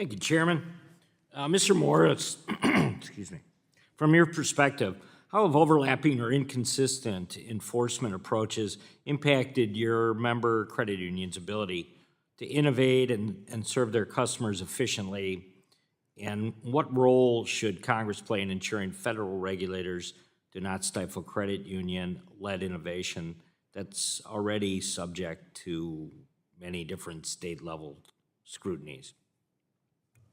Thank you, Chairman. Mr. Morris, excuse me. From your perspective, how have overlapping or inconsistent enforcement approaches impacted your member credit union's ability to innovate and serve their customers efficiently? And what role should Congress play in ensuring federal regulators do not stifle credit union-led innovation that's already subject to many different state-level scrutinies?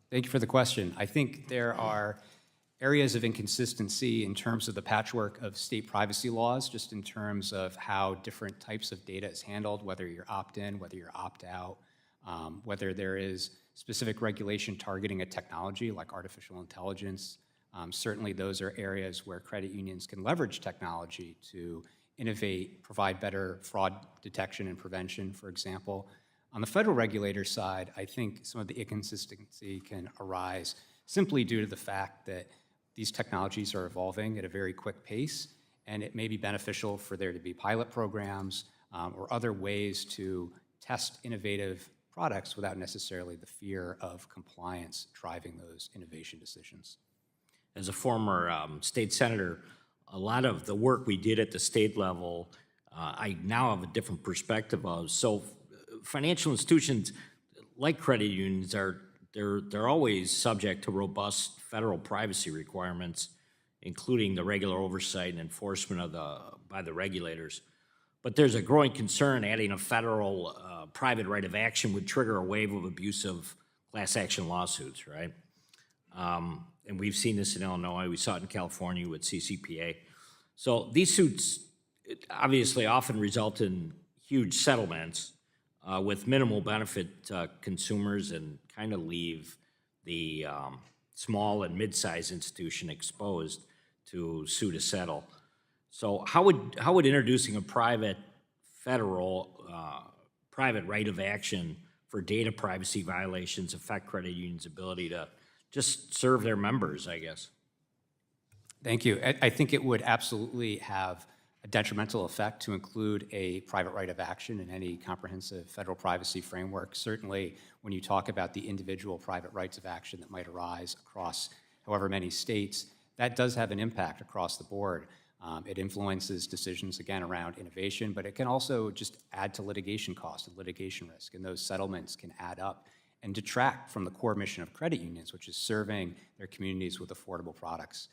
Thank you for the question. I think there are areas of inconsistency in terms of the patchwork of state privacy laws, just in terms of how different types of data is handled, whether you're opt-in, whether you're opt-out, whether there is specific regulation targeting a technology like artificial intelligence. Certainly those are areas where credit unions can leverage technology to innovate, provide better fraud detection and prevention, for example. On the federal regulator side, I think some of the inconsistency can arise simply due to the fact that these technologies are evolving at a very quick pace, and it may be beneficial for there to be pilot programs or other ways to test innovative products without necessarily the fear of compliance driving those innovation decisions. As a former state senator, a lot of the work we did at the state level, I now have a different perspective of. So financial institutions, like credit unions, they're always subject to robust federal privacy requirements, including the regular oversight and enforcement by the regulators. But there's a growing concern adding a federal private right of action would trigger a wave of abusive class action lawsuits, right? And we've seen this in Illinois. We saw it in California with CCPA. So these suits obviously often result in huge settlements with minimal benefit to consumers and kind of leave the small and mid-sized institution exposed to sue to settle. So how would introducing a private right of action for data privacy violations affect credit unions' ability to just serve their members, I guess? Thank you. I think it would absolutely have a detrimental effect to include a private right of action in any comprehensive federal privacy framework. Certainly, when you talk about the individual private rights of action that might arise across however many states, that does have an impact across the board. It influences decisions, again, around innovation, but it can also just add to litigation costs and litigation risk, and those settlements can add up and detract from the core mission of credit unions, which is serving their communities with affordable products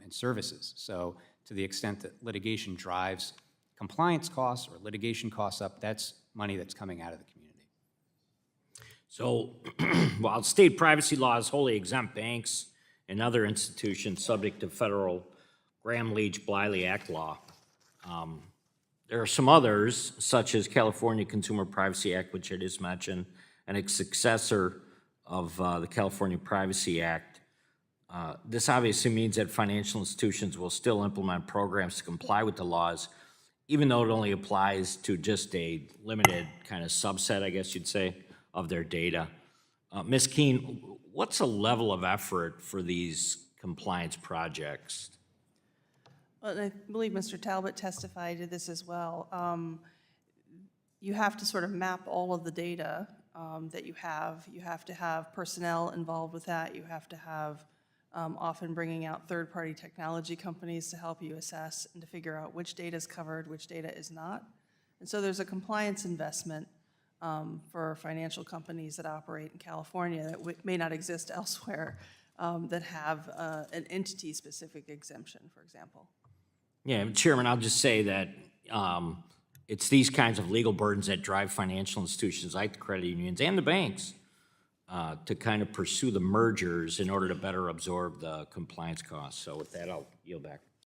and services. So to the extent that litigation drives compliance costs or litigation costs up, that's money that's coming out of the community. So while state privacy laws wholly exempt banks and other institutions subject to federal Gramm-Leach-Bliley Act law, there are some others, such as California Consumer Privacy Act, which I just mentioned, and a successor of the California Privacy Act. This obviously means that financial institutions will still implement programs to comply with the laws, even though it only applies to just a limited kind of subset, I guess you'd say, of their data. Ms. Keene, what's the level of effort for these compliance projects? Well, I believe Mr. Talbot testified to this as well. You have to sort of map all of the data that you have. You have to have personnel involved with that. You have to have often bringing out third-party technology companies to help you assess and to figure out which data is covered, which data is not. And so there's a compliance investment for financial companies that operate in California that may not exist elsewhere that have an entity-specific exemption, for example. Yeah, Chairman, I'll just say that it's these kinds of legal burdens that drive financial institutions like the credit unions and the banks to kind of pursue the mergers in order to better absorb the compliance costs. So with that, I'll yield back.